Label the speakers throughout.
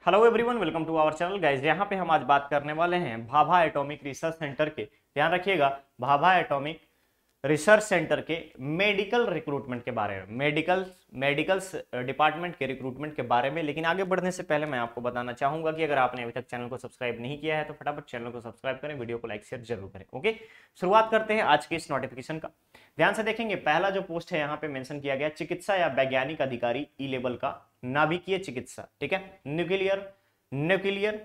Speaker 1: Hello everyone, welcome to our channel guys. यहाँ पे हम आज बात करने वाले हैं भाभा एटॉमिक रिसर्च सेंटर के, ध्यान रखिएगा, भाभा एटॉमिक रिसर्च सेंटर के मेडिकल रिक्रूटमेंट के बारे में, मेडिकल्स डिपार्टमेंट के रिक्रूटमेंट के बारे में। लेकिन आगे बढ़ने से पहले मैं आपको बताना चाहूंगा कि अगर आपने अभी तक चैनल को सब्सक्राइब नहीं किया है तो फटाफट चैनल को सब्सक्राइब करें, वीडियो को लाइक शेयर जरूर करें। ओके, शुरुआत करते हैं आज के इस नोटिफिकेशन का। ध्यान से देखेंगे, पहला जो पोस्ट है यहाँ पे मेंशन किया गया चिकित्सा या वैज्ञानिक अधिकारी ई लेवल का, नाभिकीय चिकित्सा, ठीक है, न्यूक्लियर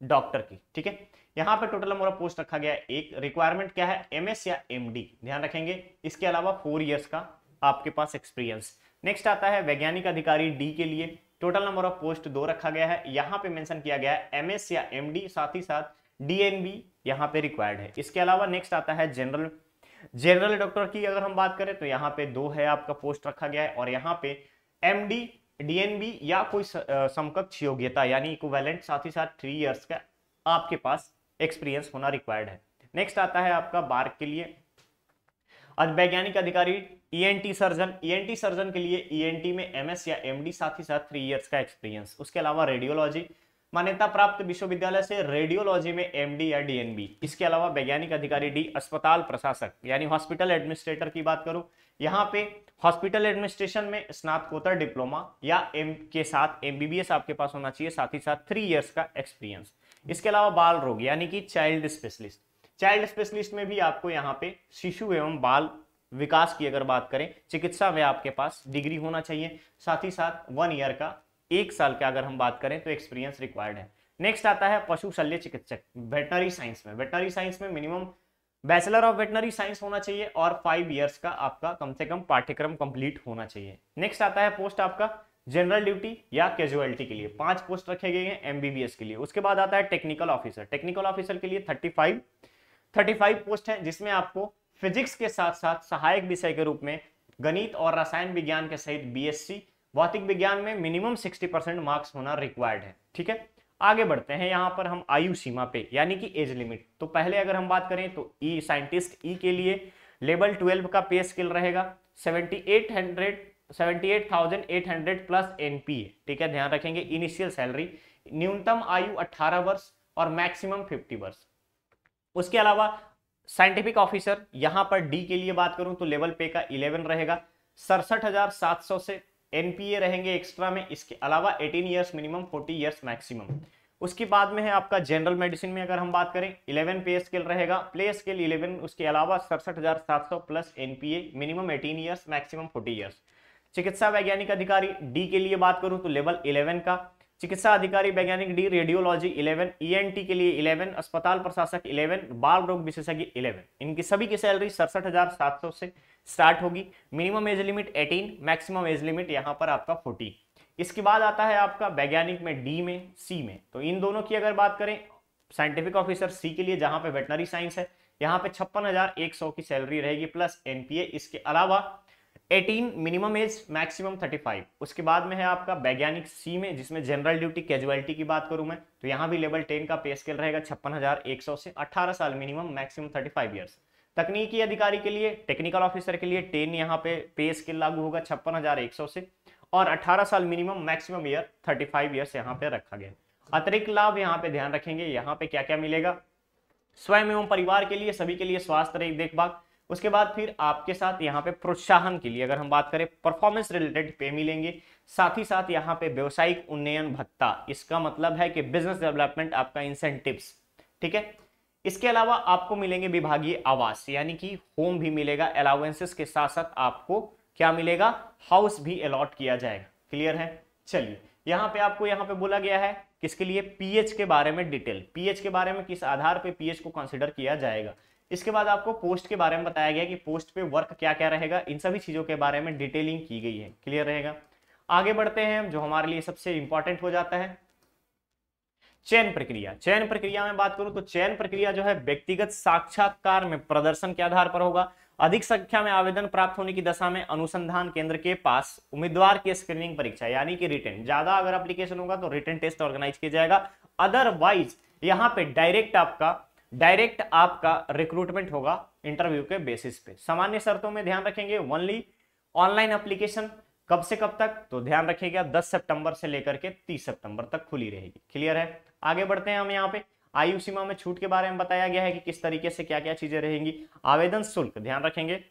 Speaker 1: डॉक्टर की, ठीक है। यहाँ पे टोटल नंबर ऑफ पोस्ट रखा गया है एक। रिक्वायरमेंट क्या है, एमएस या एमडी, ध्यान रखेंगे। इसके अलावा 4 इयर्स का आपके पास एक्सपीरियंस। नेक्स्ट आता है वैज्ञानिक अधिकारी डी के लिए, टोटल नंबर ऑफ पोस्ट 2 रखा गया है। यहाँ पे मेंशन किया गया है एमएस या एमडी, साथ ही साथ डीएनबी यहाँ पे रिक्वायर्ड है। इसके अलावा नेक्स्ट आता है जनरल डॉक्टर की, अगर हम बात करें तो यहाँ पे 2 है आपका पोस्ट रखा गया है। और यहाँ पे एमडी, डीएनबी या कोई समकक्ष योग्यता यानी इक्विवेलेंट, साथ ही साथ 3 इयर्स का आपके पास एक्सपीरियंस होना रिक्वायर्ड है। नेक्स्ट आता है आपका बार्क के लिए वैज्ञानिक अधिकारी ईएनटी सर्जन के लिए ईएनटी में एमएस या एमडी, साथ ही साथ 3 इयर्स का एक्सपीरियंस। उसके अलावा रेडियोलॉजी, मान्यता प्राप्त विश्वविद्यालय से रेडियोलॉजी में एमडी या डीएनबी। इसके अलावा वैज्ञानिक अधिकारी डी अस्पताल प्रशासक यानी हॉस्पिटल एडमिनिस्ट्रेटर की बात करूं, यहाँ पे हॉस्पिटल एडमिनिस्ट्रेशन में स्नातकोत्तर डिप्लोमा या एम के साथ एमबीबीएस आपके पास होना चाहिए, साथ ही साथ 3 इयर्स का एक्सपीरियंस। इसके अलावा बाल रोग यानी कि चाइल्ड स्पेशलिस्ट में भी आपको यहाँ पे शिशु एवं बाल विकास की अगर बात करें, चिकित्सा में आपके पास डिग्री होना चाहिए, साथ ही साथ 1 ईयर का, 1 साल का अगर हम बात करें तो एक्सपीरियंस रिक्वायर्ड है। नेक्स्ट आता है पशु शल्य चिकित्सक वेटनरी साइंस में minimum bachelor of veterinary science होना चाहिए और 5 इयर्स का आपका कम से कम पाठ्यक्रम कंप्लीट होना चाहिए। नेक्स्ट आता है पोस्ट आपका जनरल ड्यूटी या कैजुअलिटी के लिए, 5 पोस्ट रखे गए हैं एमबीबीएस के लिए। उसके बाद आता है टेक्निकल ऑफिसर के लिए 35 पोस्ट है, जिसमें आपको फिजिक्स के साथ साथ सहायक विषय के रूप में गणित और रसायन विज्ञान के सहित बीएससी भौतिक विज्ञान में मिनिमम 60% मार्क्स होना रिक्वायर्ड है, ठीक है। आगे बढ़ते हैं यहाँ पर हम आयु सीमा पे यानी कि एज लिमिट। तो पहले अगर हम बात करें तो ई साइंटिस्ट ई के लिए लेवल 12 का पे स्केल रहेगा 78,800 प्लस एनपीए, ठीक है, ध्यान रखेंगे। इनिशियल सैलरी, न्यूनतम आयु 18 वर्ष और मैक्सिमम 50 वर्ष। उसके अलावा साइंटिफिक ऑफिसर यहाँ पर डी के लिए बात करूं तो लेवल पे का 11 रहेगा, 67,700 से एनपीए रहेंगे एक्स्ट्रा में। इसके अलावा 18 इयर्स मिनिमम, 40 इयर्स मैक्सिमम। उसके बाद में है आपका जनरल मेडिसिन में अगर हम बात करें 11 पे स्केल रहेगा, प्ले स्केल 11, उसके अलावा 67,700 plus NPA, minimum 18 years maximum 40 years. चिकित्सा वैज्ञानिक अधिकारी डी के लिए बात करूं तो लेवल 11 का, चिकित्सा अधिकारी वैज्ञानिक डी रेडियोलॉजी 11, ईएनटी के लिए 11, अस्पताल प्रशासक 11, बाल रोग विशेषज्ञ 11। इनकी सभी की सैलरी 67,700 से स्टार्ट होगी। Minimum age limit 18, maximum age limit यहाँ पर आपका 40। इसके बाद आता है आपका वैज्ञानिक में डी में, सी में। तो इन दोनों की अगर बात करें, साइंटिफिक ऑफिसर सी के लिए जहां पे वेटनरी साइंस है, यहाँ पे 56,100 की सैलरी रहेगी प्लस एनपीए। इसके अलावा 18 मिनिमम एज, मैक्सिमम 35। उसके बाद में है आपका वैज्ञानिक सी में, जिसमें जनरल ड्यूटी कैजुअलिटी की बात करूं मैं तो यहाँ भी लेवल 10 का पे स्केल रहेगा 56,100 से, 18 साल मिनिमम, मैक्सिमम 35 इयर्स। तकनीकी अधिकारी के लिए, टेक्निकल ऑफिसर के लिए 10 यहाँ पे स्केल लागू होगा 56,100 से, और 18 साल मिनिमम, मैक्सिमम ईयर 35 इयर्स यहाँ पे रखा गया। अतिरिक्त लाभ यहाँ पे ध्यान रखेंगे, यहाँ पे क्या क्या मिलेगा, स्वयं एवं परिवार के लिए, सभी के लिए स्वास्थ्य देखभाल। उसके बाद फिर आपके साथ यहाँ पे प्रोत्साहन के लिए अगर हम बात करें परफॉर्मेंस रिलेटेड पे मिलेंगे, साथ ही साथ यहाँ पे व्यवसायिक उन्नयन भत्ता, इसका मतलब है कि बिजनेस डेवलपमेंट आपका इंसेंटिव्स, ठीक है। इसके अलावा आपको मिलेंगे विभागीय आवास यानी कि होम भी मिलेगा, अलाउंसेस के साथ साथ आपको क्या मिलेगा, हाउस भी अलॉट किया जाएगा। क्लियर है। चलिए, यहाँ पे आपको यहाँ पे बोला गया है किसके लिए, पीएच के बारे में डिटेल, पीएच के बारे में किस आधार पे पीएच को कंसिडर किया जाएगा। इसके बाद आपको पोस्ट के बारे में बताया गया कि पोस्ट पे वर्क क्या क्या रहेगा, इन सभी चीजों के बारे में डिटेलिंग की गई है। क्लियर रहेगा। आगे बढ़ते हैं, जो हमारे लिए सबसे इंपॉर्टेंट हो जाता है चयन प्रक्रिया में बात करूं तो चयन प्रक्रिया जो है व्यक्तिगत साक्षात्कार में प्रदर्शन के आधार पर होगा। अधिक संख्या में आवेदन प्राप्त होने की दशा में अनुसंधान केंद्र के पास उम्मीदवार की स्क्रीनिंग परीक्षा यानी कि रिटन, ज्यादा अगर एप्लीकेशन होगा तो रिटन टेस्ट ऑर्गेनाइज किया जाएगा। अदरवाइज यहाँ पे डायरेक्ट आपका रिक्रूटमेंट होगा इंटरव्यू के बेसिस पे। सामान्य शर्तों में ध्यान रखेंगे, ओनली ऑनलाइन एप्लीकेशन, कब से कब तक, तो ध्यान रखिएगा 10 सितंबर से लेकर के 30 सितंबर तक खुली रहेगी। क्लियर है। आगे बढ़ते हैं हम यहाँ पे आयु सीमा में छूट के बारे में बताया गया है कि किस तरीके से क्या क्या चीजें रहेंगी। आवेदन शुल्क ध्यान रखेंगे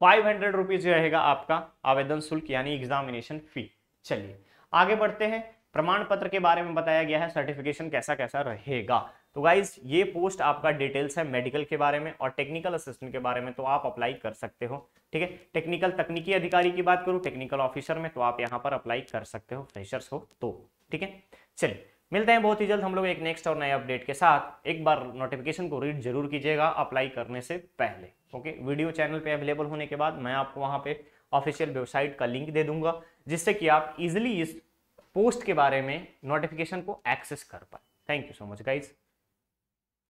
Speaker 1: 500 रुपीज रहेगा आपका आवेदन शुल्क यानी एग्जामिनेशन फी। चलिए आगे बढ़ते हैं, प्रमाण पत्र के बारे में बताया गया है, सर्टिफिकेशन कैसा कैसा रहेगा। तो गाइज ये पोस्ट आपका डिटेल्स है मेडिकल के बारे में और टेक्निकल असिस्टेंट के बारे में, तो आप अप्लाई कर सकते हो। ठीक है, टेक्निकल तकनीकी अधिकारी की बात करूं टेक्निकल ऑफिसर में, तो आप यहां पर अप्लाई कर सकते हो फ्रेशर्स हो तो। ठीक है, चलिए मिलते हैं बहुत ही जल्द हम लोग एक नेक्स्ट और नए अपडेट के साथ। एक बार नोटिफिकेशन को रीड जरूर कीजिएगा अप्लाई करने से पहले। ओके, वीडियो चैनल पे अवेलेबल होने के बाद मैं आपको वहां पे ऑफिशियल वेबसाइट का लिंक दे दूंगा, जिससे कि आप इजिली इस पोस्ट के बारे में नोटिफिकेशन को एक्सेस कर पाए। Thank you so much guys.